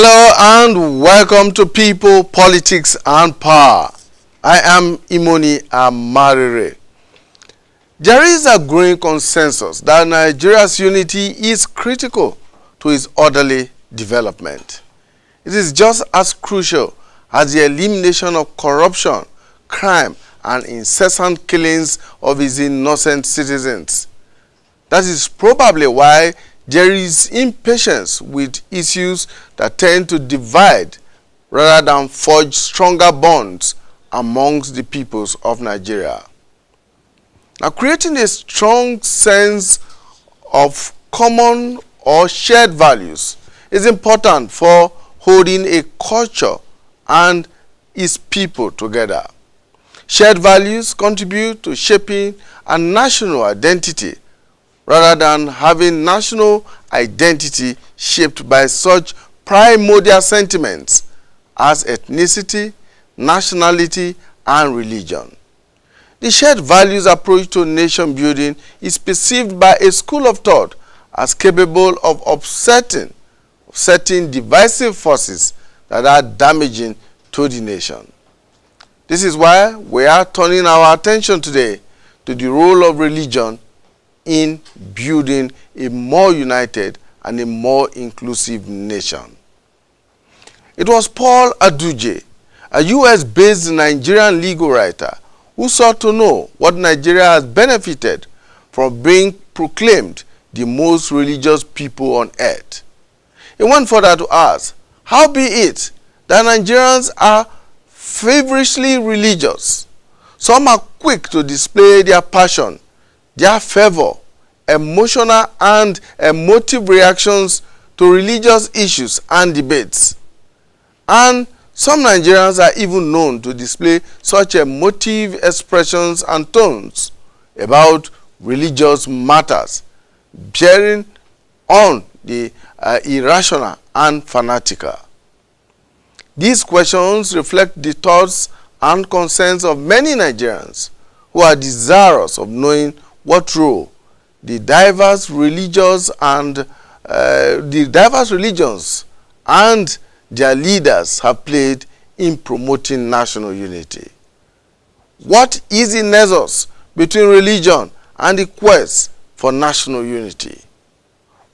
Hello and welcome to People, Politics and Power. I am Imoni Amarere. There is a growing consensus that Nigeria's unity is critical to its orderly development. It is just as crucial as the elimination of corruption, crime, and incessant killings of its innocent citizens. That is probably why there is impatience with issues that tend to divide rather than forge stronger bonds amongst the peoples of Nigeria. Now, creating a strong sense of common or shared values is important for holding a culture and its people together. Shared values contribute to shaping a national identity rather than having national identity shaped by such primordial sentiments as ethnicity, nationality, and religion. The shared values approach to nation building is perceived by a school of thought as capable of upsetting divisive forces that are damaging to the nation. This is why we are turning our attention today to the role of religion in building a more united and a more inclusive nation. It was Paul Aduje, a US-based Nigerian legal writer, who sought to know what Nigeria has benefited from being proclaimed the most religious people on earth. He went further to ask, how be it that Nigerians are feverishly religious? Some are quick to display their passion, their fervor, emotional and emotive reactions to religious issues and debates. And some Nigerians are even known to display such emotive expressions and tones about religious matters, bearing on the irrational and fanatical. These questions reflect the thoughts and concerns of many Nigerians who are desirous of knowing what role the diverse religions and their leaders have played in promoting national unity. What is the nexus between religion and the quest for national unity?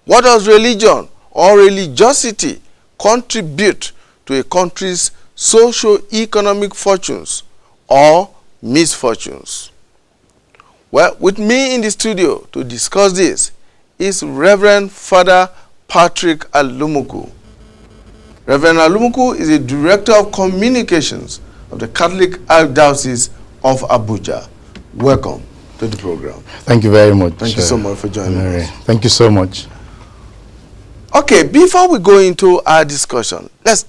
What does religion or religiosity contribute to a country's socio-economic fortunes or misfortunes? Well, with me in the studio to discuss this is Reverend Father Patrick Alumuku. Reverend Alumuku is a Director of Communications of the Catholic Archdiocese of Abuja. Welcome to the program. Thank you very much. Thank you so much for joining us. Thank you so much. Okay, before we go into our discussion, let's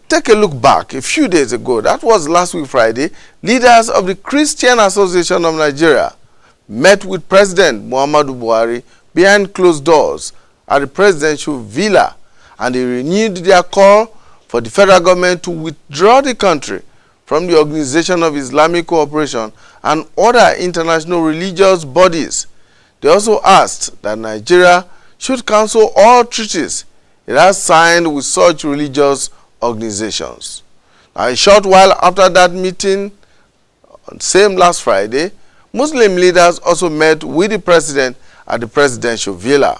take a look back. A few days ago, that was last week Friday, leaders of the Christian Association of Nigeria met with President Muhammadu Buhari behind closed doors at the presidential villa, and they renewed their call for the federal government to withdraw the country from the Organization of Islamic Cooperation and other international religious bodies. They also asked that Nigeria should cancel all treaties it has signed with such religious organizations. Now, a short while after that meeting, same last Friday, Muslim leaders also met with the president at the presidential villa.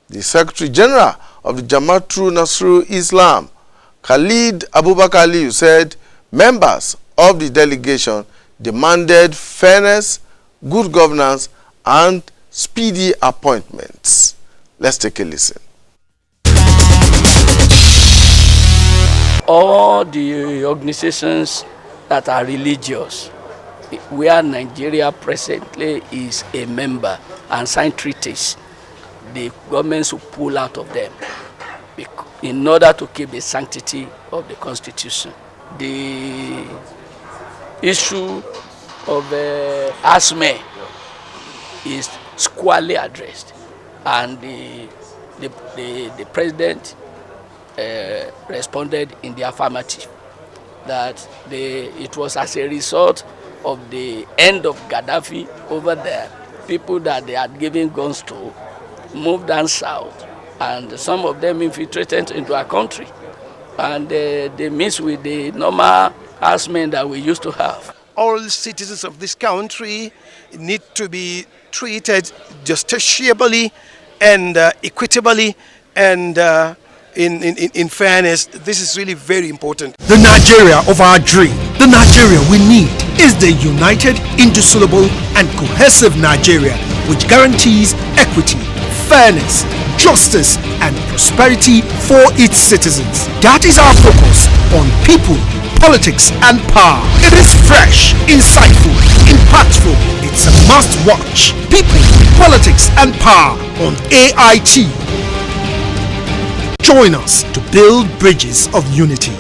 The Secretary General of the Jamaatul Nasrul Islam, Khalid Abubakar Aliyu, said members of the delegation demanded fairness, good governance, and speedy appointments. Let's take a listen. All the organizations that are religious, where Nigeria presently is a member and signed treaties, the governments will pull out of them in order to keep the sanctity of the Constitution. The issue of ASME is squarely addressed, and the president responded in the affirmative that it was as a result of the end of Gaddafi over there. People that they had given guns to moved down south and some of them infiltrated into our country, and they mix with the normal herdsmen that we used to have. All citizens of this country need to be treated justiciably and equitably and in fairness. This is really very important. The Nigeria of our dream, the Nigeria we need, is the united, indissoluble and cohesive Nigeria which guarantees equity, fairness, justice and prosperity for its citizens. That is our focus on people, politics and power. It is fresh, insightful, impactful. It's a must watch. People, politics and power on AIT. Join us to build bridges of unity.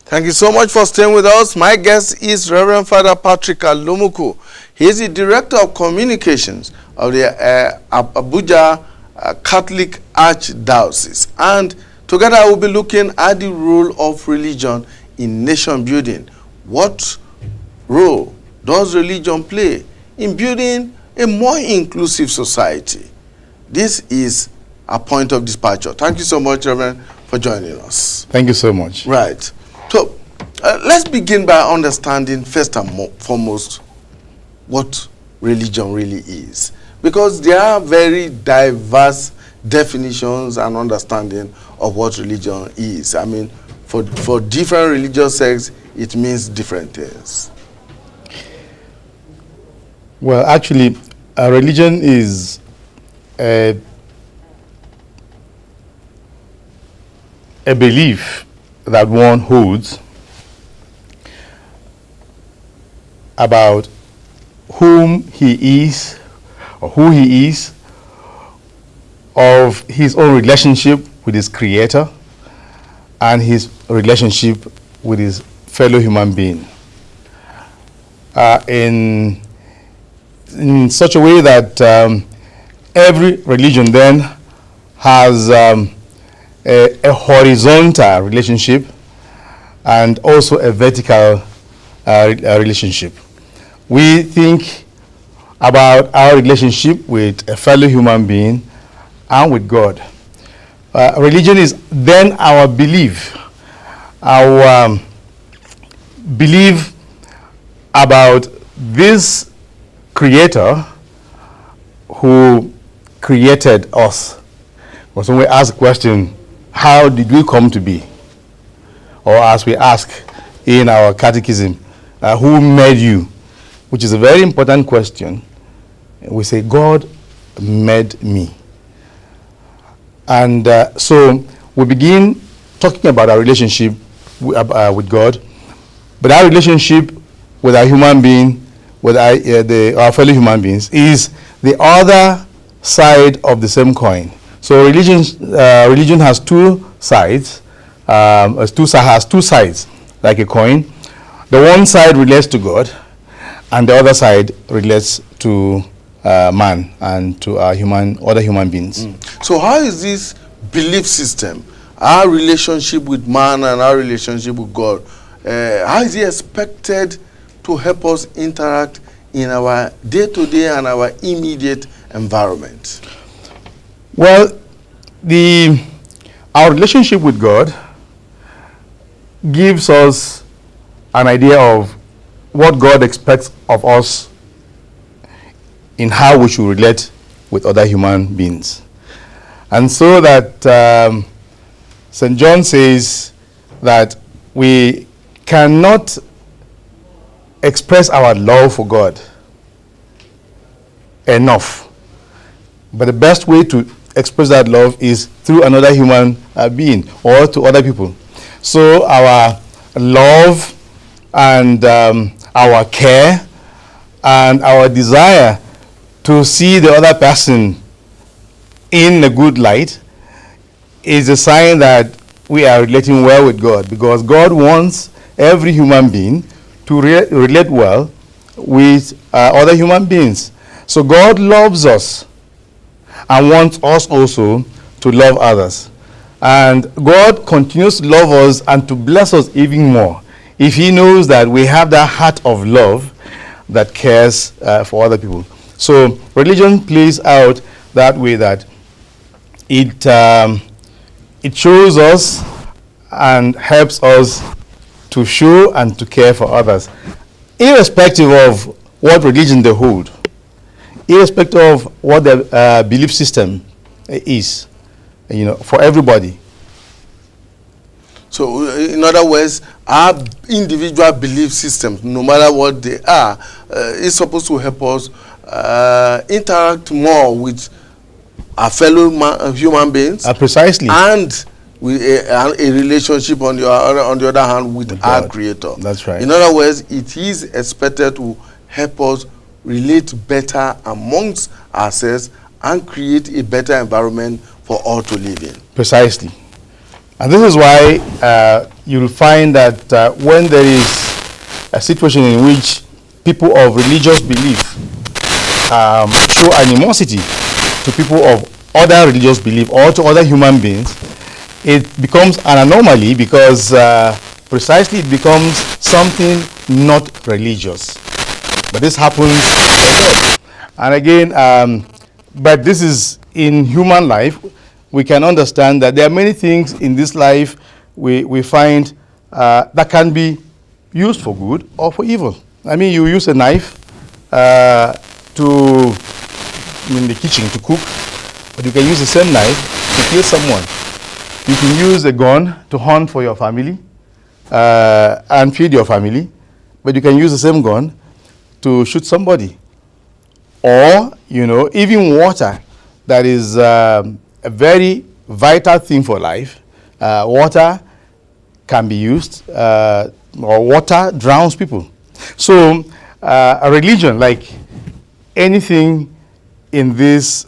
Thank you so much for staying with us. My guest is Reverend Father Patrick Alumuku. He is the Director of Communications of the Abuja Catholic Archdiocese. And together we'll be looking at the role of religion in nation building. What role does religion play in building a more inclusive society? This is a point of departure. Thank you so much, Reverend, for joining us. Thank you so much. Right. So let's begin by understanding first and foremost what religion really is, because there are very diverse definitions and understanding of what religion is. I mean, for different religious sects, it means different things. Well, actually, a religion is a belief that one holds about whom he is or who he is, of his own relationship with his creator and his relationship with his fellow human being in such a way that every religion then has a horizontal relationship and also a vertical relationship. We think about our relationship with a fellow human being and with God. Religion is then our belief about this creator who created us. Because when we ask the question, how did we come to be? Or as we ask in our catechism, who made you? Which is a very important question. We say, God made me. And so we begin talking about our relationship with God, but our relationship with our human being, with our fellow human beings, is the other side of the same coin. So religion has two sides, has two sides, like a coin. The one side relates to God, and the other side relates to man and to other human beings. So how is this belief system, our relationship with man and our relationship with God, how is it expected to help us interact in our day-to-day and our immediate environment? Well, our relationship with God gives us an idea of what God expects of us in how we should relate with other human beings. And so that St. John says that we cannot express our love for God enough. But the best way to express that love is through another human being or to other people. So our love and our care and our desire to see the other person in a good light is a sign that we are relating well with God, because God wants every human being to relate well with other human beings. So God loves us and wants us also to love others. And God continues to love us and to bless us even more if he knows that we have that heart of love that cares for other people. So religion plays out that way, that it shows us and helps us to show and to care for others, irrespective of what religion they hold, irrespective of what their belief system is, for everybody. So, in other words, our individual belief systems, no matter what they are, is supposed to help us interact more with our fellow human beings. Precisely. And with a relationship on the other hand with our Creator. That's right. In other words, it is expected to help us relate better amongst ourselves and create a better environment for all to live in. Precisely. And this is why you'll find that when there is a situation in which people of religious belief show animosity to people of other religious belief or to other human beings, it becomes an anomaly because precisely it becomes something not religious. But this happens a lot. And again, but this is in human life. We can understand that there are many things in this life we find that can be used for good or for evil. I mean, you use a knife in the kitchen to cook, but you can use the same knife to kill someone. You can use a gun to hunt for your family and feed your family, but you can use the same gun to shoot somebody. Or, even water, that is a very vital thing for life. Water can be used, or water drowns people. So, a religion, like anything in this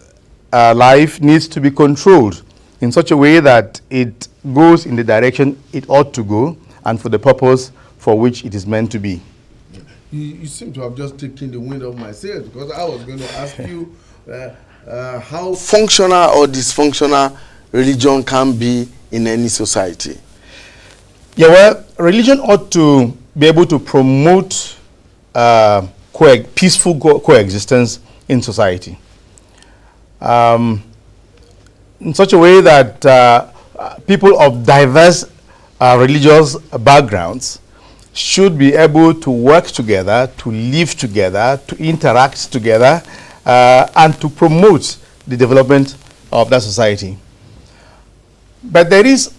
life, needs to be controlled in such a way that it goes in the direction it ought to go and for the purpose for which it is meant to be. You seem to have just taken the wind off my sails, because I was going to ask you how functional or dysfunctional religion can be in any society. Yeah, well, religion ought to be able to promote peaceful coexistence in society. In such a way that people of diverse religious backgrounds should be able to work together, to live together, to interact together, and to promote the development of that society. But there is,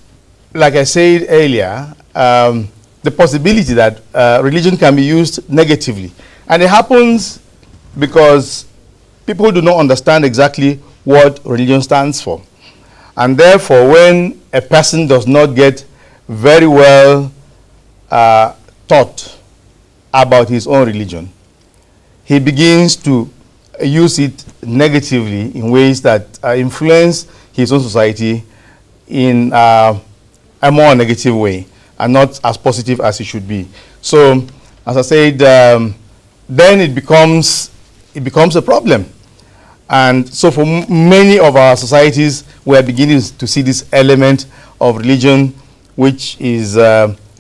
like I said earlier, the possibility that religion can be used negatively. And it happens because people do not understand exactly what religion stands for. And therefore, when a person does not get very well taught about his own religion, he begins to use it negatively in ways that influence his own society in a more negative way and not as positive as it should be. So, as I said, then it becomes a problem. And so for many of our societies, we are beginning to see this element of religion, which is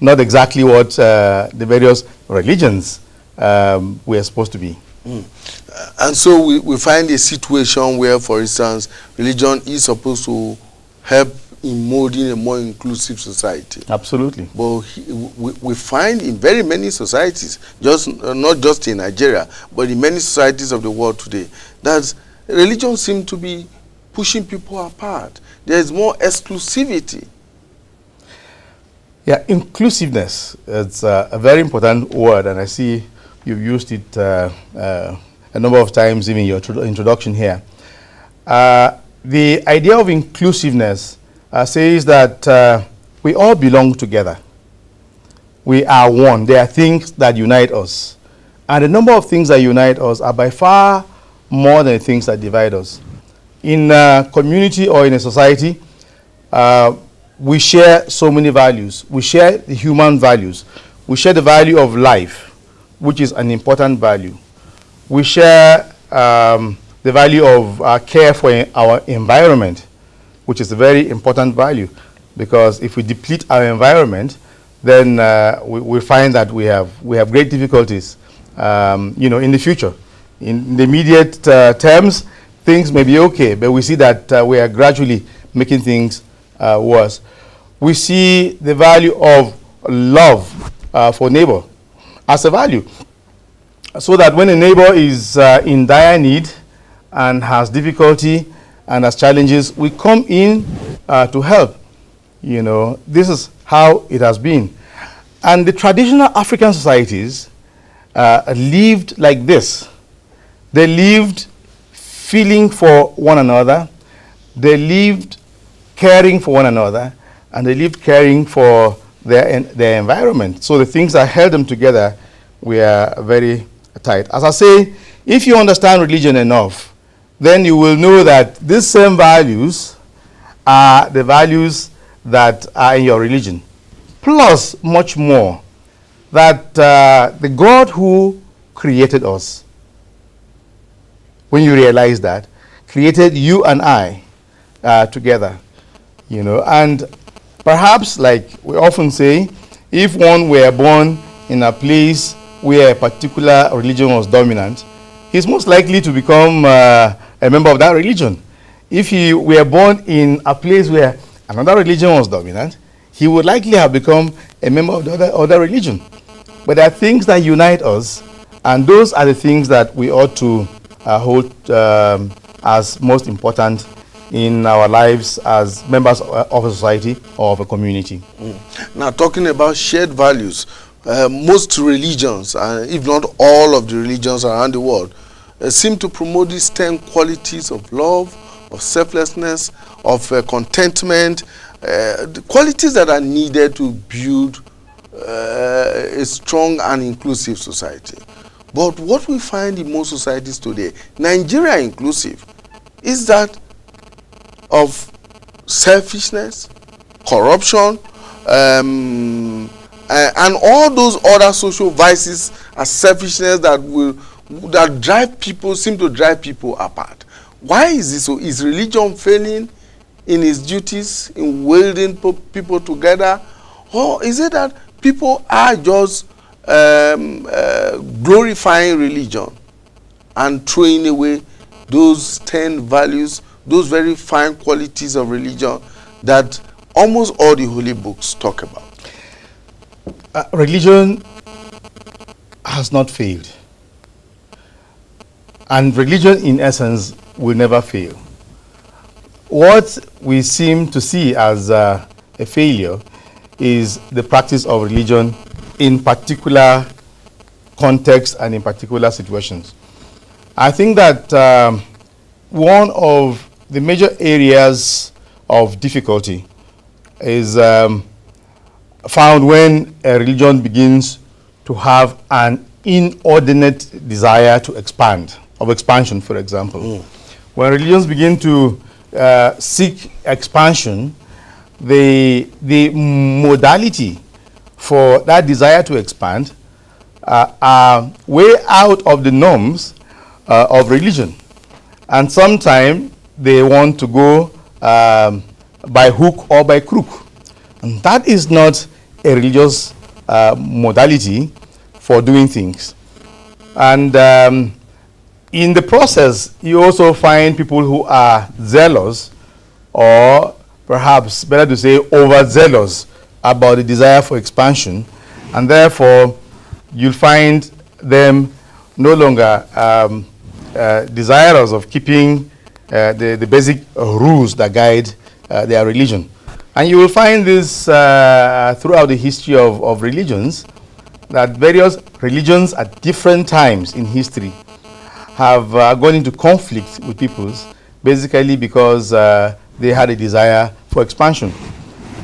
not exactly what the various religions we are supposed to be. And so we find a situation where, for instance, religion is supposed to help in molding a more inclusive society. Absolutely. But we find in very many societies, not just in Nigeria, but in many societies of the world today, that religion seems to be pushing people apart. There is more exclusivity. Yeah, inclusiveness is a very important word, and I see you've used it a number of times even in your introduction here. The idea of inclusiveness says that we all belong together. We are one. There are things that unite us. And the number of things that unite us are by far more than the things that divide us. In a community or in a society, we share so many values. We share the human values. We share the value of life, which is an important value. We share the value of care for our environment, which is a very important value, because if we deplete our environment, then we find that we have great difficulties, in the future. In the immediate terms, things may be okay, but we see that we are gradually making things worse. We see the value of love for neighbor as a value, so that when a neighbor is in dire need and has difficulty and has challenges, we come in to help. You know, this is how it has been. And the traditional African societies lived like this. They lived feeling for one another, they lived caring for one another, and they lived caring for their environment. So the things that held them together were very tight. As I say, if you understand religion enough, then you will know that these same values are the values that are in your religion. Plus, much more, that the God who created us, when you realize that, created you and I together, you know. And perhaps, like we often say, if one were born in a place where a particular religion was dominant, he's most likely to become a member of that religion. If he were born in a place where another religion was dominant, he would likely have become a member of the other religion. But there are things that unite us, and those are the things that we ought to hold as most important in our lives as members of a society or of a community. Now, talking about shared values, most religions, if not all of the religions around the world, seem to promote these 10 qualities of love, of selflessness, of contentment, the qualities that are needed to build a strong and inclusive society. But what we find in most societies today, Nigeria inclusive, is that of selfishness, corruption, and all those other social vices and selfishness that drive people, seem to drive people apart. Why is this so? Is religion failing in its duties in welding people together, or is it that people are just glorifying religion and throwing away those 10 values, those very fine qualities of religion that almost all the holy books talk about? Religion has not failed, and religion in essence will never fail. What we seem to see as a failure is the practice of religion in particular contexts and in particular situations. I think that one of the major areas of difficulty is found when a religion begins to have an inordinate desire to expand, of expansion, for example. When religions begin to seek expansion, the modality for that desire to expand are way out of the norms of religion. And sometimes they want to go by hook or by crook. And that is not a religious modality for doing things. And in the process, you also find people who are zealous, or perhaps better to say overzealous, about the desire for expansion, and therefore you'll find them no longer desirous of keeping the basic rules that guide their religion. And you will find this throughout the history of religions, that various religions at different times in history have gone into conflict with peoples, basically because they had a desire for expansion.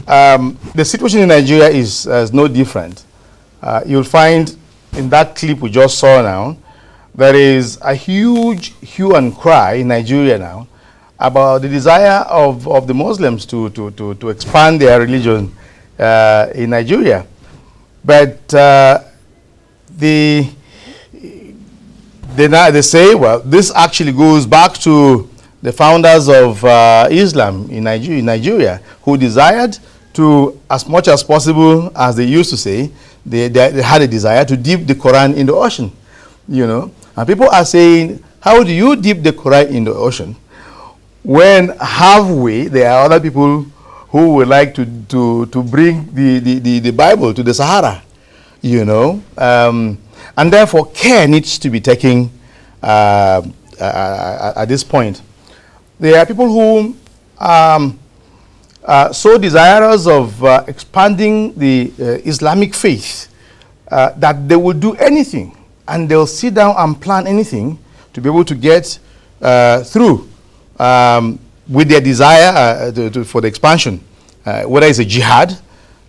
The situation in Nigeria is no different. You'll find in that clip we just saw now, there is a huge hue and cry in Nigeria now about the desire of the Muslims to expand their religion in Nigeria. But they say, well, this actually goes back to the founders of Islam in Nigeria, who desired to, as much as possible, as they used to say, they had a desire to dip the Quran in the ocean, you know. And people are saying, How do you dip the Quran in the ocean when halfway there are other people who would like to bring the Bible to the Sahara, you know? And therefore, care needs to be taken at this point. There are people who so desirous of expanding the Islamic faith that they will do anything, and they'll sit down and plan anything to be able to get through with their desire for the expansion, whether it's a jihad,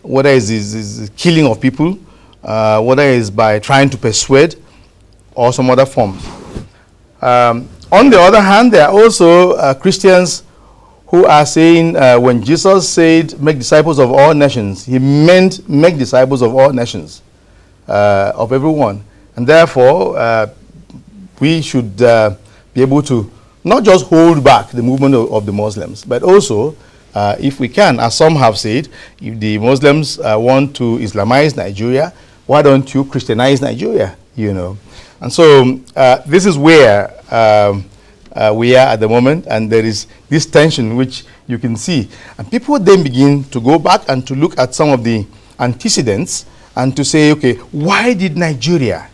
whether it's killing of people, whether it's by trying to persuade, or some other forms. On the other hand, there are also Christians who are saying when Jesus said, make disciples of all nations, he meant make disciples of all nations, of everyone. And therefore, we should be able to not just hold back the movement of the Muslims, but also, if we can, as some have said, if the Muslims want to Islamize Nigeria, why don't you Christianize Nigeria, you know? And so this is where we are at the moment, and there is this tension which you can see. And people then begin to go back and to look at some of the antecedents and to say, okay, why did Nigeria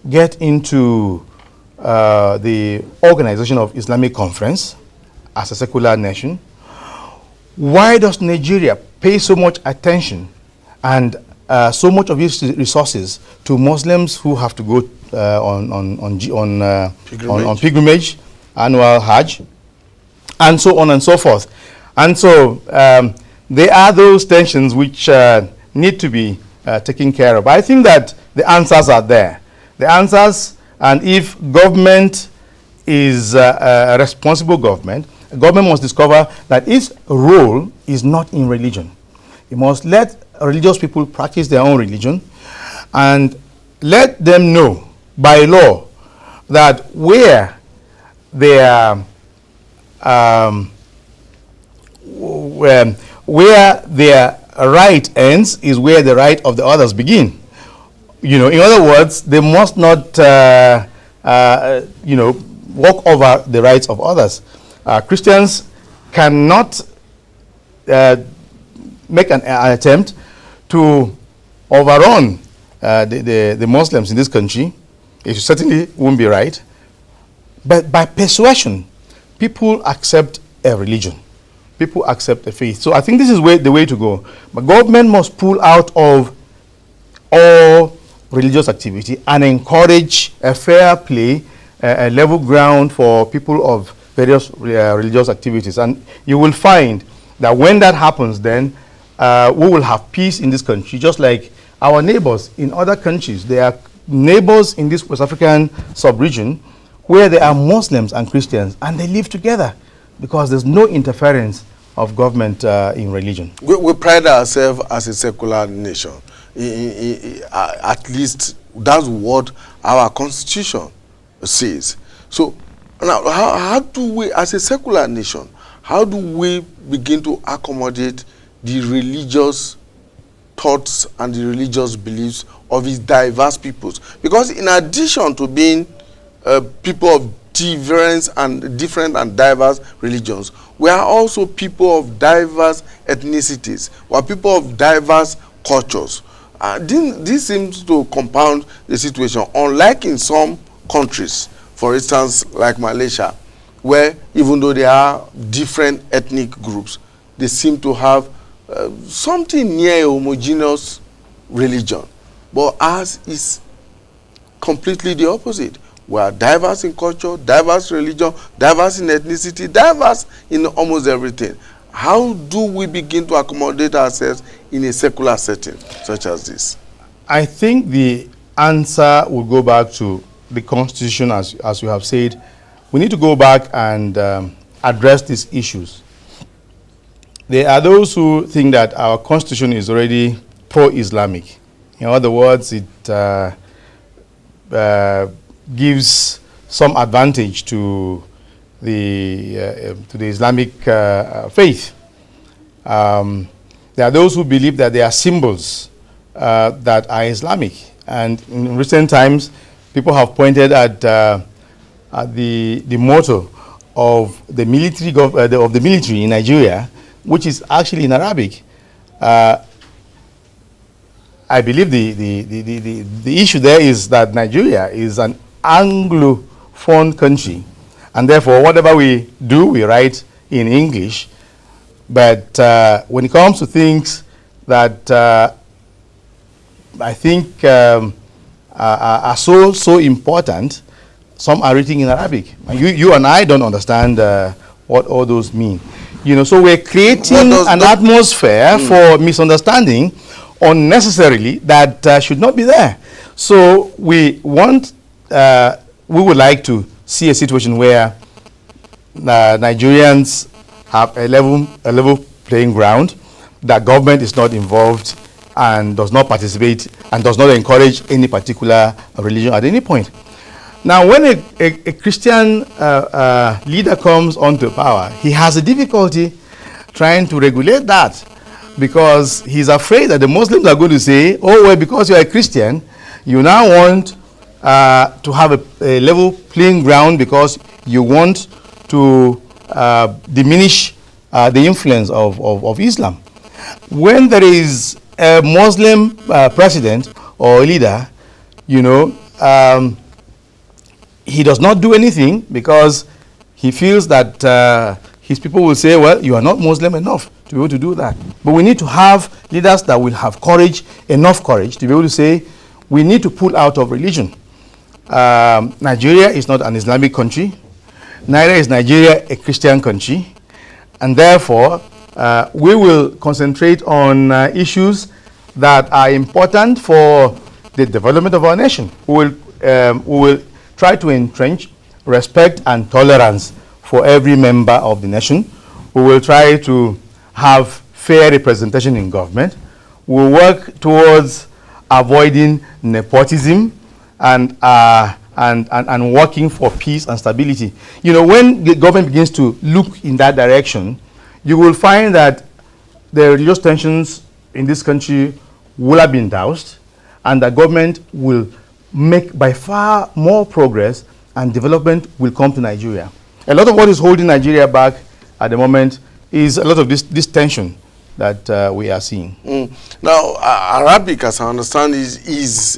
get into the Organization of Islamic Conference as a secular nation? Why does Nigeria pay so much attention and so much of its resources to Muslims who have to go on pilgrimage, annual Hajj, and so on and so forth? And so there are those tensions which need to be taken care of. I think that the answers are there. The answers, and if government is a responsible government must discover that its role is not in religion. It must let religious people practice their own religion and let them know by law that where their right ends is where the right of the others begin. You know, in other words, they must not, walk over the rights of others. Christians cannot make an attempt to overrun the Muslims in this country. It certainly won't be right. But by persuasion, people accept a religion. People accept a faith. So I think this is the way to go. But government must pull out of all religious activity and encourage a fair play, a level ground for people of various religious activities. And you will find that when that happens, then we will have peace in this country, just like our neighbors in other countries. There are neighbors in this West African sub-region where there are Muslims and Christians, and they live together because there's no interference of government in religion. We pride ourselves as a secular nation. At least that's what our constitution says. So now, how do we, as a secular nation, how do we begin to accommodate the religious thoughts and the religious beliefs of its diverse peoples? Because in addition to being people of different and diverse religions, we are also people of diverse ethnicities. We are people of diverse cultures. This seems to compound the situation, unlike in some countries, for instance, like Malaysia, where even though there are different ethnic groups, they seem to have something near a homogeneous religion. But ours is completely the opposite. We are diverse in culture, diverse religion, diverse in ethnicity, diverse in almost everything. How do we begin to accommodate ourselves in a secular setting such as this? I think the answer will go back to the Constitution, as you have said. We need to go back and address these issues. There are those who think that our Constitution is already pro-Islamic. In other words, it gives some advantage to the Islamic faith. There are those who believe that there are symbols that are Islamic, and in recent times, people have pointed at the motto of the military of the military in Nigeria, which is actually in Arabic. I believe the issue there is that Nigeria is an Anglophone country, and therefore whatever we do, we write in English. But when it comes to things that I think are so important, some are written in Arabic. You and I don't understand what all those mean. You know, so we're creating an atmosphere for misunderstanding unnecessarily that should not be there. So we would like to see a situation where Nigerians have a level playing ground, that government is not involved and does not participate and does not encourage any particular religion at any point. Now, when a Christian leader comes onto power, he has a difficulty trying to regulate that, because he's afraid that the Muslims are going to say, oh, well, because you're a Christian, you now want to have a level playing ground because you want to diminish the influence of Islam. When there is a Muslim president or leader, you know, he does not do anything because he feels that his people will say, well, you are not Muslim enough to be able to do that. But we need to have leaders that will have courage, enough courage to be able to say, we need to pull out of religion. Nigeria is not an Islamic country. Neither is Nigeria a Christian country. And therefore, we will concentrate on issues that are important for the development of our nation. We will try to entrench respect and tolerance for every member of the nation. We will try to have fair representation in government. We will work towards avoiding nepotism and working for peace and stability. You know, when the government begins to look in that direction, you will find that the religious tensions in this country will have been doused, and the government will make by far more progress, and development will come to Nigeria. A lot of what is holding Nigeria back at the moment is a lot of this tension that we are seeing. Now, Arabic, as I understand, is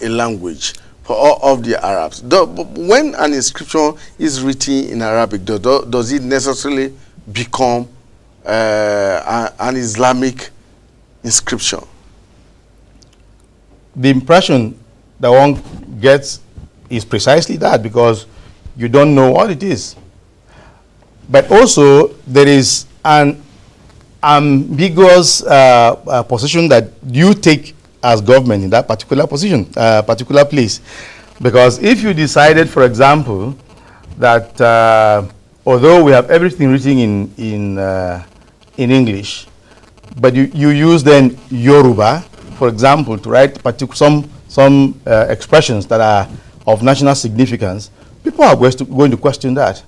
a language for all of the Arabs. When an inscription is written in Arabic, does it necessarily become an Islamic inscription? The impression that one gets is precisely that, because you don't know what it is. But also, there is an ambiguous position that you take as government in that particular position, particular place. Because if you decided, for example, that although we have everything written in English, but you use then Yoruba, for example, to write some expressions that are of national significance, people are going to question that,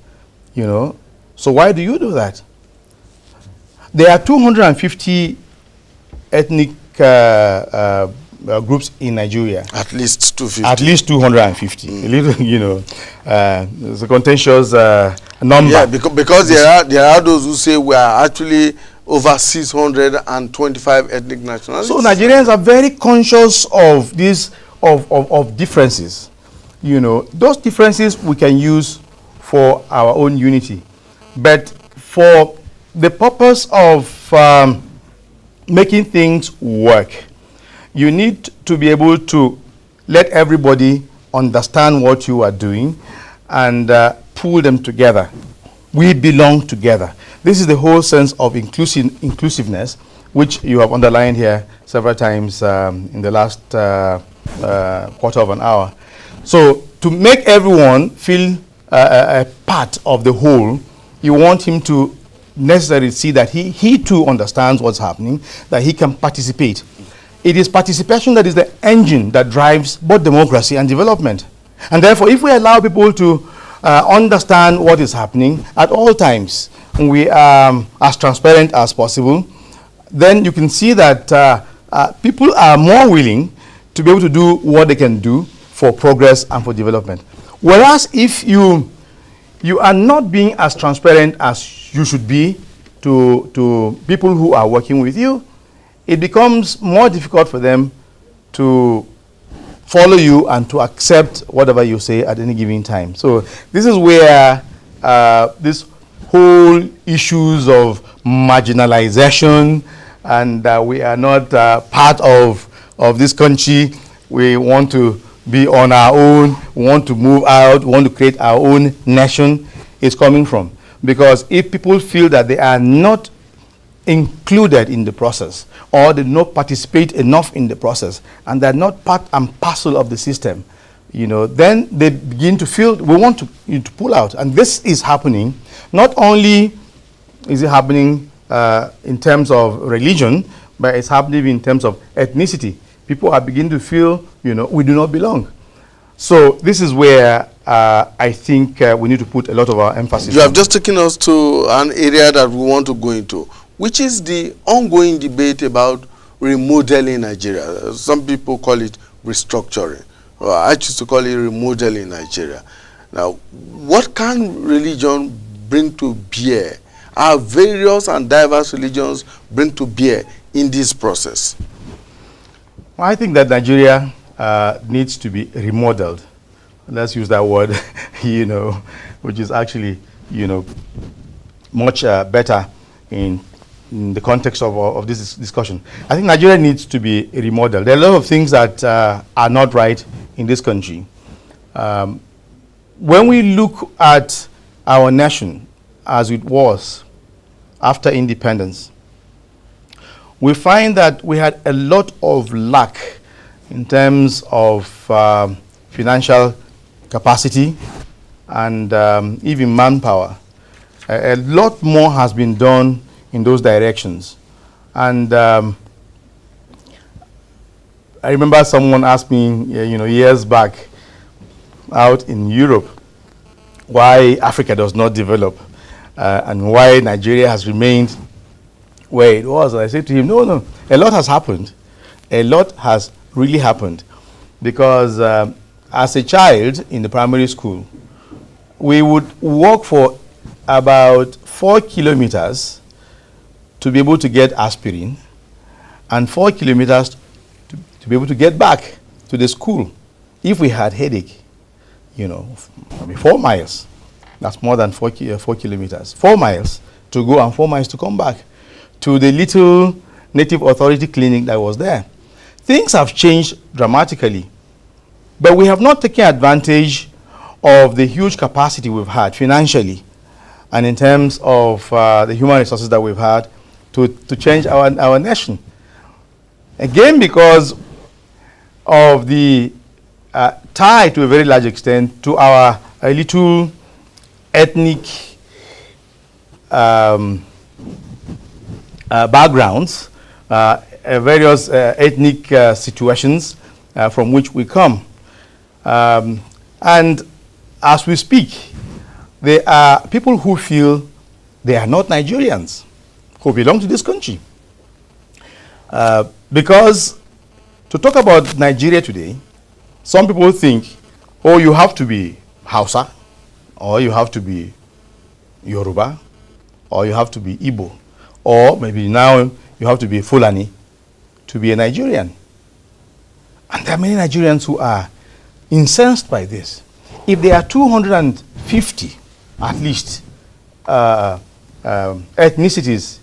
you know. So why do you do that? There are 250 ethnic groups in Nigeria. At least 250. At least 250. A little, you know, it's a contentious number. Yeah, because there are those who say we are actually over 625 ethnic nationalities. So Nigerians are very conscious of these of differences. You know, those differences we can use for our own unity, but for the purpose of making things work, you need to be able to let everybody understand what you are doing and pull them together. We belong together. This is the whole sense of inclusiveness, which you have underlined here several times in the last quarter of an hour. So to make everyone feel a part of the whole, you want him to necessarily see that he too understands what's happening, that he can participate. It is participation that is the engine that drives both democracy and development. And therefore, if we allow people to understand what is happening at all times, and we are as transparent as possible, then you can see that people are more willing to be able to do what they can do for progress and for development. Whereas if you are not being as transparent as you should be to people who are working with you, it becomes more difficult for them to follow you and to accept whatever you say at any given time. So this is where this whole issues of marginalization and we are not part of this country, we want to be on our own, we want to move out, we want to create our own nation, is coming from. Because if people feel that they are not included in the process, or they do not participate enough in the process, and they're not part and parcel of the system, then they begin to feel we want to pull out. And this is happening. Not only is it happening in terms of religion, but it's happening in terms of ethnicity. People are beginning to feel, we do not belong. So this is where I think we need to put a lot of our emphasis. You have just taken us to an area that we want to go into, which is the ongoing debate about remodeling Nigeria. Some people call it restructuring. I choose to call it remodeling Nigeria. Now, what can religion bring to bear? Our various and diverse religions bring to bear in this process? Well, I think that Nigeria needs to be remodeled. Let's use that word, which is actually, much better in the context of this discussion. I think Nigeria needs to be remodeled. There are a lot of things that are not right in this country. When we look at our nation as it was after independence, we find that we had a lot of lack in terms of financial capacity and even manpower. A lot more has been done in those directions. And I remember someone asked me, years back out in Europe, why Africa does not develop and why Nigeria has remained where it was. And I said to him, no, a lot has happened. A lot has really happened. Because as a child in the primary school, we would walk for about 4 kilometers to be able to get aspirin and 4 kilometers to be able to get back to the school if we had headache. 4 miles. That's more than 4 kilometers. 4 miles to go and 4 miles to come back to the little native authority clinic that was there. Things have changed dramatically, but we have not taken advantage of the huge capacity we've had financially and in terms of the human resources that we've had to change our nation. Again, because of the tie to a very large extent to our little ethnic backgrounds, various ethnic situations from which we come. And as we speak, there are people who feel they are not Nigerians, who belong to this country. Because to talk about Nigeria today, some people think, oh, you have to be Hausa, or you have to be Yoruba, or you have to be Igbo, or maybe now you have to be Fulani to be a Nigerian. And there are many Nigerians who are incensed by this. If there are 250, at least, ethnicities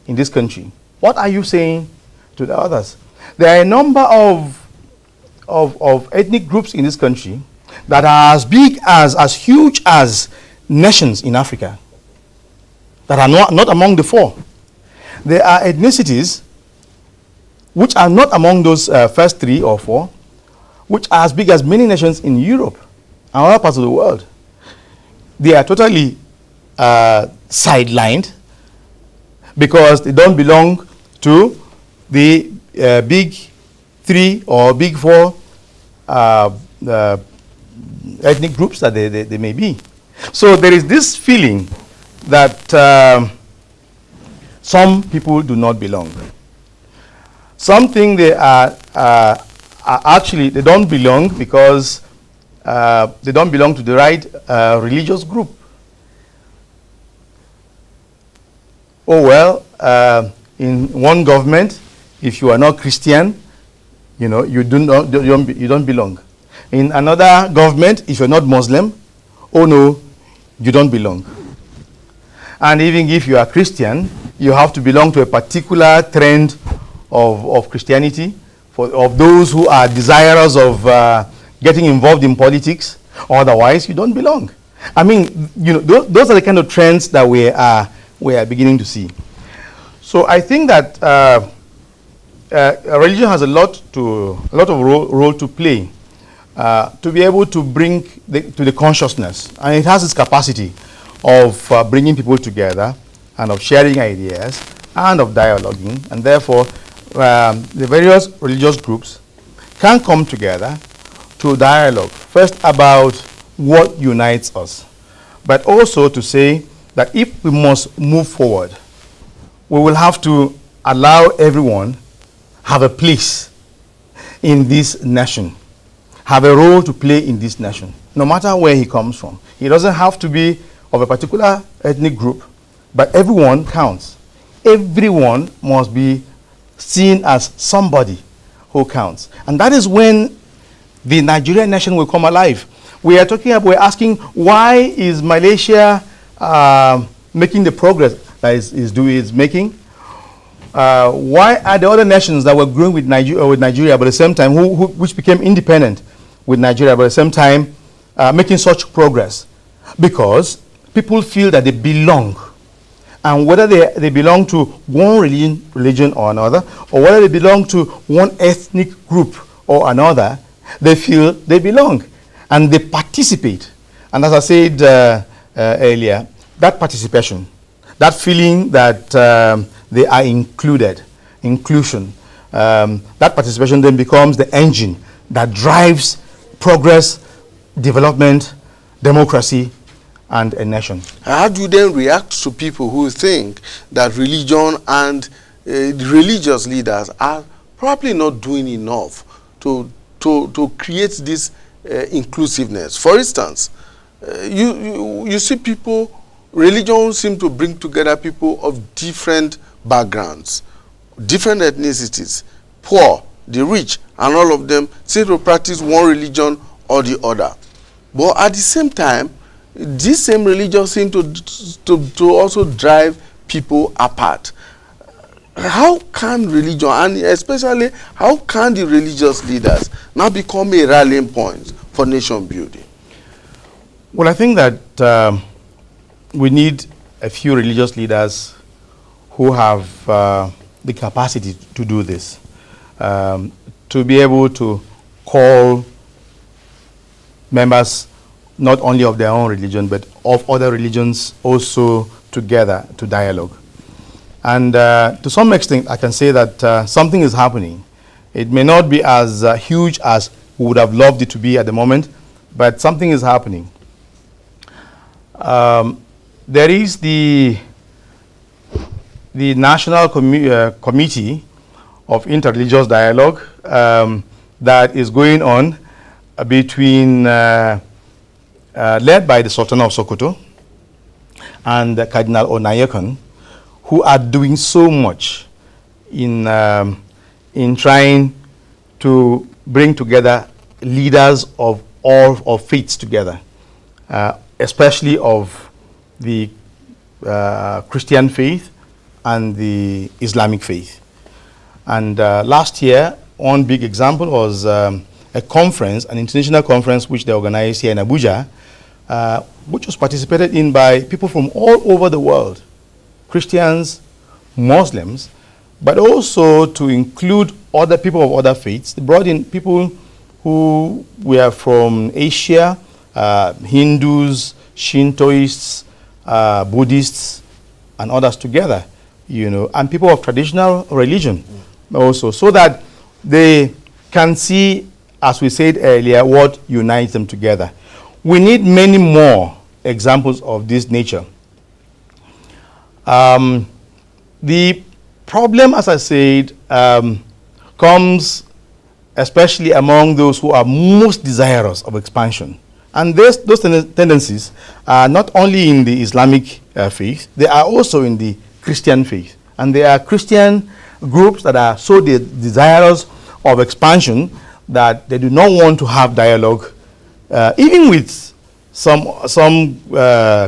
in this country, what are you saying to the others? There are a number of ethnic groups in this country that are as big as huge as nations in Africa that are not among the 4. There are ethnicities which are not among those first 3 or 4, which are as big as many nations in Europe and other parts of the world. They are totally sidelined because they don't belong to the big 3 or big 4 ethnic groups that they may be. So there is this feeling that some people do not belong. Some think they are actually, they don't belong because they don't belong to the right religious group. Oh well, in one government, if you are not Christian, you know, you don't belong. In another government, if you're not Muslim, oh no, you don't belong. And even if you are Christian, you have to belong to a particular trend of Christianity, of those who are desirous of getting involved in politics. Otherwise, you don't belong. I mean, you know, those are the kind of trends that we are beginning to see. So I think that religion has a lot of role to play to be able to bring to the consciousness, and it has its capacity of bringing people together and of sharing ideas and of dialoguing, and therefore the various religious groups can come together to dialogue first about what unites us, but also to say that if we must move forward, we will have to allow everyone have a place in this nation, have a role to play in this nation, no matter where he comes from. He doesn't have to be of a particular ethnic group, but everyone counts. Everyone must be seen as somebody who counts. And that is when the Nigerian nation will come alive. We're asking, why is Malaysia making the progress that is making? Why are the other nations that were growing with Nigeria, but at the same time, which became independent with Nigeria, but at the same time, making such progress? Because people feel that they belong. And whether they belong to one religion or another, or whether they belong to one ethnic group or another, they feel they belong. And they participate. And as I said earlier, that participation, that feeling that they are included, inclusion, that participation then becomes the engine that drives progress, development, democracy, and a nation. How do you then react to people who think that religion and religious leaders are probably not doing enough to create this inclusiveness? For instance, you see people, religion seems to bring together people of different backgrounds, different ethnicities, poor, the rich, and all of them seem to practice one religion or the other. But at the same time, this same religion seems to also drive people apart. How can religion, and especially how can the religious leaders now become a rallying point for nation building? Well, I think that we need a few religious leaders who have the capacity to do this, to be able to call members not only of their own religion, but of other religions also together to dialogue. And to some extent, I can say that something is happening. It may not be as huge as we would have loved it to be at the moment, but something is happening. There is the National Committee of Interreligious Dialogue that is going on between led by the Sultan of Sokoto and Cardinal Onayekon, who are doing so much in trying to bring together leaders of all of faiths together, especially of the Christian faith and the Islamic faith. And last year, one big example was a conference, an international conference which they organized here in Abuja, which was participated in by people from all over the world, Christians, Muslims, but also to include other people of other faiths. They brought in people who were from Asia, Hindus, Shintoists, Buddhists, and others together, you know, and people of traditional religion also, so that they can see, as we said earlier, what unites them together. We need many more examples of this nature. The problem, as I said, comes especially among those who are most desirous of expansion. And those tendencies are not only in the Islamic faith, they are also in the Christian faith. And there are Christian groups that are so desirous of expansion that they do not want to have dialogue, even with some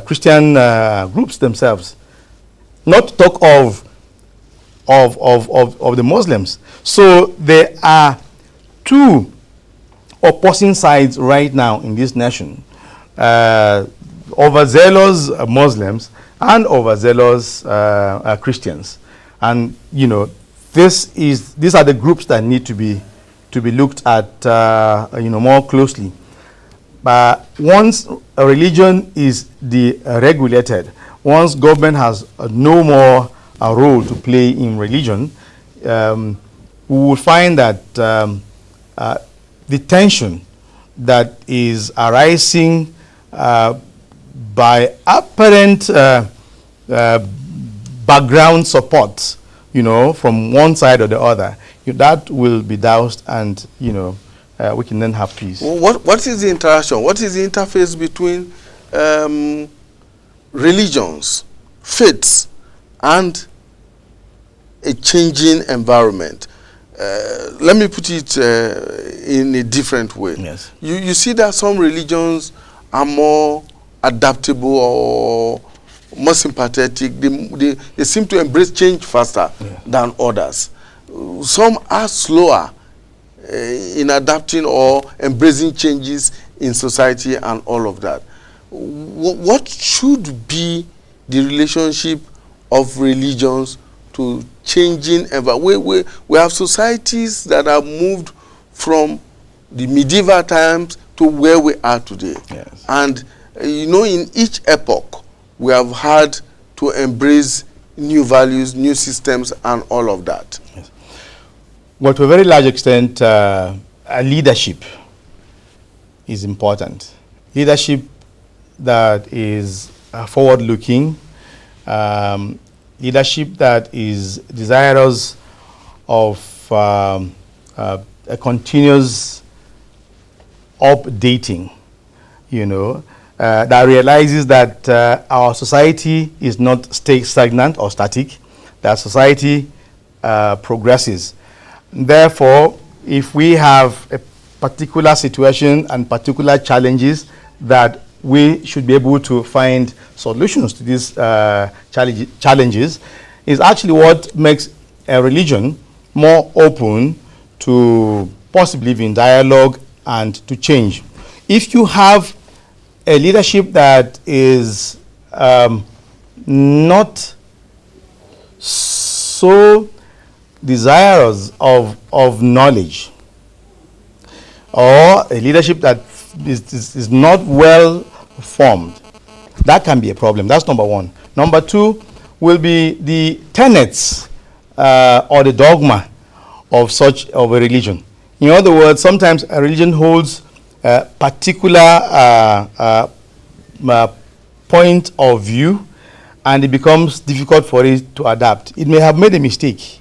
Christian groups themselves. Not to talk of the Muslims. So there are two opposing sides right now in this nation, overzealous Muslims and overzealous Christians. And these are the groups that need to be looked at more closely. But once a religion is deregulated, once government has no more a role to play in religion, we will find that the tension that is arising by apparent background support, from one side or the other, that will be doused, and we can then have peace. What is the interaction? What is the interface between religions, faiths, and a changing environment? Let me put it in a different way. Yes. You see that some religions are more adaptable or more sympathetic. They seem to embrace change faster than others. Some are slower in adapting or embracing changes in society and all of that. What should be the relationship of religions to changing environment? We have societies that have moved from the medieval times to where we are today. Yes. And in each epoch, we have had to embrace new values, new systems, and all of that. Yes. Well, to a very large extent, leadership is important. Leadership that is forward-looking, leadership that is desirous of a continuous updating, that realizes that our society is not stagnant or static, that society progresses. Therefore, if we have a particular situation and particular challenges, that we should be able to find solutions to these challenges, is actually what makes a religion more open to possibly live in dialogue and to change. If you have a leadership that is not so desirous of knowledge, or a leadership that is not well formed, that can be a problem. That's number one. Number two will be the tenets or the dogma of a religion. In other words, sometimes a religion holds a particular point of view, and it becomes difficult for it to adapt. It may have made a mistake,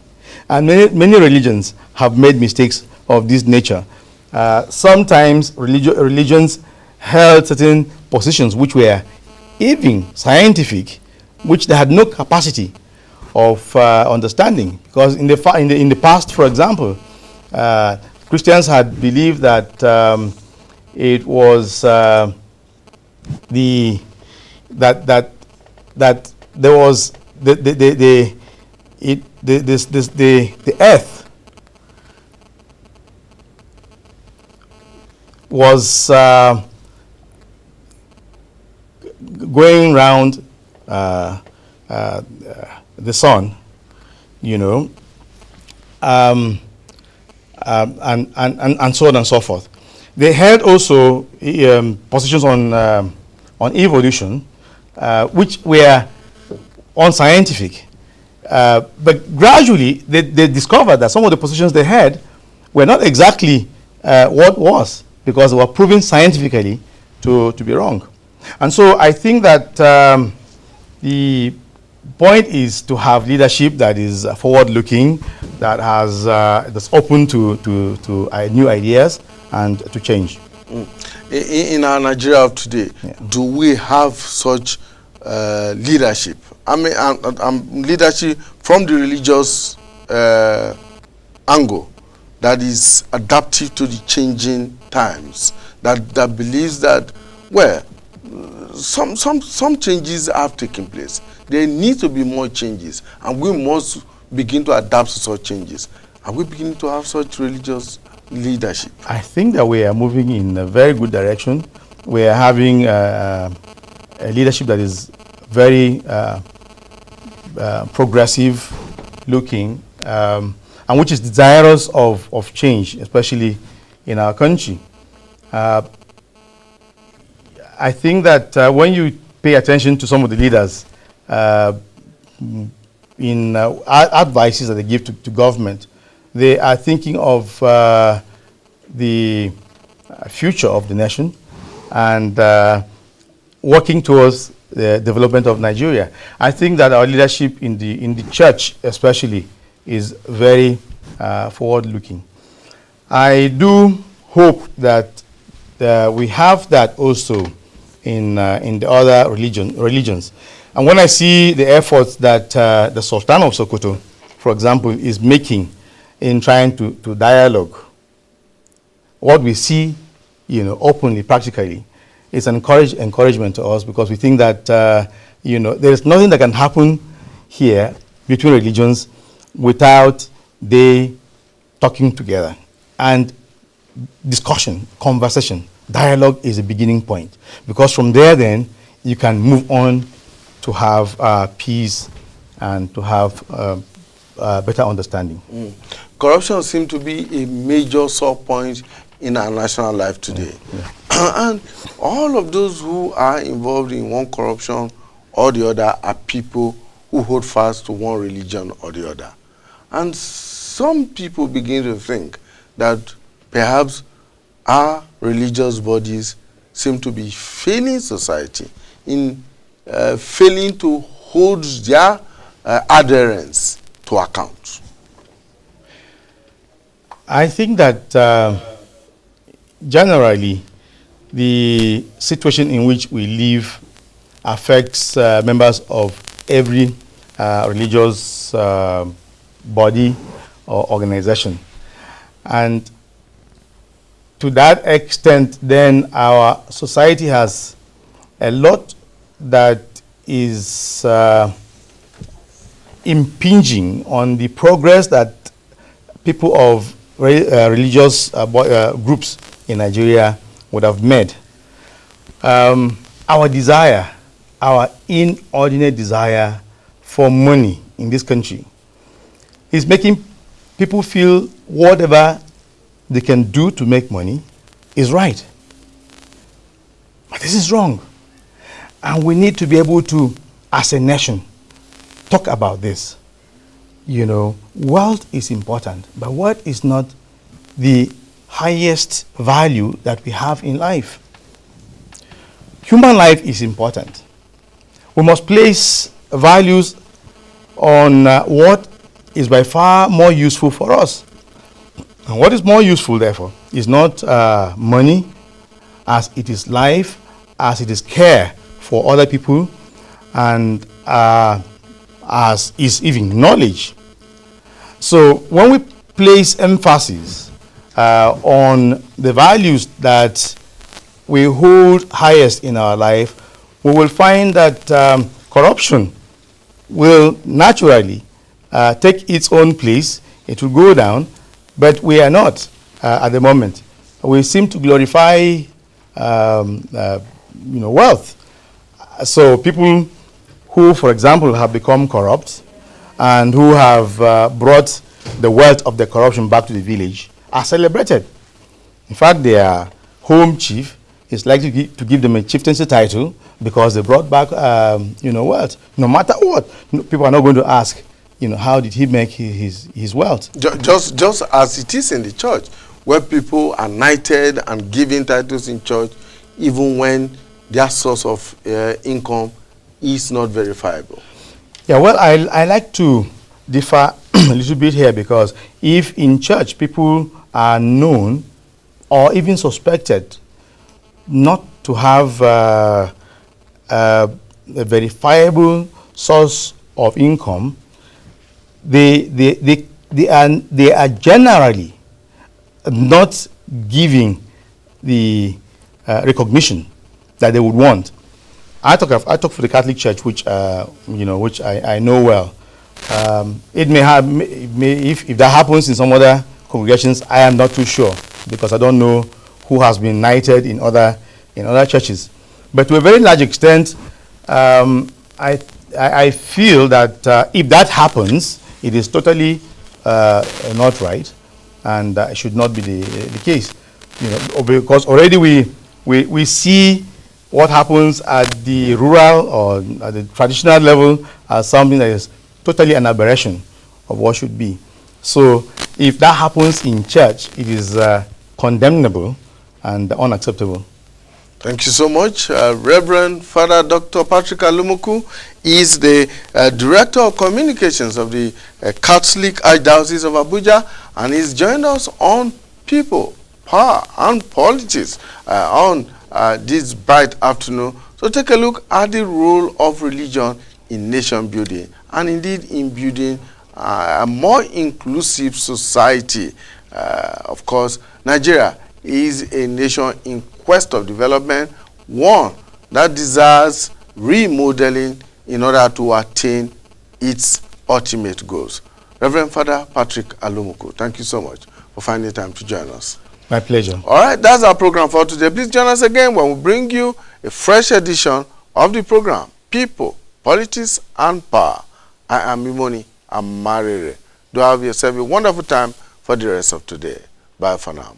and many religions have made mistakes of this nature. Sometimes religions held certain positions which were even scientific, which they had no capacity of understanding. Because in the past, for example, Christians had believed that it was that there was the earth was going round the sun, and so on and so forth. They had also positions on evolution, which were unscientific. But gradually, they discovered that some of the positions they had were not exactly what was, because they were proven scientifically to be wrong. And so I think that the point is to have leadership that is forward-looking, that has that's open to new ideas and to change. In our Nigeria of today, do we have such leadership? I mean, leadership from the religious angle that is adaptive to the changing times, that believes that, well, some changes have taken place. There need to be more changes, and we must begin to adapt to such changes. Are we beginning to have such religious leadership? I think that we are moving in a very good direction. We are having a leadership that is very progressive looking, and which is desirous of change, especially in our country. I think that when you pay attention to some of the leaders in advices that they give to government, they are thinking of the future of the nation and working towards the development of Nigeria. I think that our leadership in the church especially is very forward-looking. I do hope that we have that also in the other religions. And when I see the efforts that the Sultan of Sokoto, for example, is making in trying to dialogue, what we see, openly, practically, is an encouragement to us, because we think that, there is nothing that can happen here between religions without they talking together. And discussion, conversation, dialogue is a beginning point, because from there then you can move on to have peace and to have better understanding. Corruption seems to be a major sore point in our national life today. And all of those who are involved in one corruption or the other are people who hold fast to one religion or the other. And some people begin to think that perhaps our religious bodies seem to be failing society in failing to hold their adherents to account. I think that generally the situation in which we live affects members of every religious body or organization. And to that extent, then our society has a lot that is impinging on the progress that people of religious groups in Nigeria would have made. Our desire, our inordinate desire for money in this country is making people feel whatever they can do to make money is right. But this is wrong. And we need to be able to, as a nation, talk about this. Wealth is important, but what is not the highest value that we have in life? Human life is important. We must place values on what is by far more useful for us. And what is more useful, therefore, is not money, as it is life, as it is care for other people, and as is even knowledge. So when we place emphasis on the values that we hold highest in our life, we will find that corruption will naturally take its own place. It will go down, but we are not at the moment. We seem to glorify wealth. So people who, for example, have become corrupt and who have brought the wealth of the corruption back to the village are celebrated. In fact, their home chief is likely to give them a chieftaincy title because they brought back wealth. No matter what, people are not going to ask, how did he make his wealth? Just as it is in the church, where people are knighted and given titles in church, even when their source of income is not verifiable. Yeah, well, I like to differ a little bit here, because if in church people are known or even suspected not to have a verifiable source of income, they are generally not giving the recognition that they would want. I talk for the Catholic Church, which which I know well. It may have, if that happens in some other congregations, I am not too sure, because I don't know who has been knighted in other churches. But to a very large extent, I feel that if that happens, it is totally not right, and it should not be the case. Because already we see what happens at the rural or at the traditional level as something that is totally an aberration of what should be. So if that happens in church, it is condemnable and unacceptable. Thank you so much. Reverend Father Dr. Patrick Alumuku is the Director of Communications of the Catholic Archdiocese of Abuja, and he's joined us on People, Power and Politics on this bright afternoon. So take a look at the role of religion in nation building, and indeed in building a more inclusive society. Of course, Nigeria is a nation in quest of development, one that desires remodeling in order to attain its ultimate goals. Reverend Father Patrick Alumuku, thank you so much for finding time to join us. My pleasure. All right, that's our program for today. Please join us again when we bring you a fresh edition of the program, People, Politics and Power. I am Imoni Amarere. Do have yourself a wonderful time for the rest of today. Bye for now.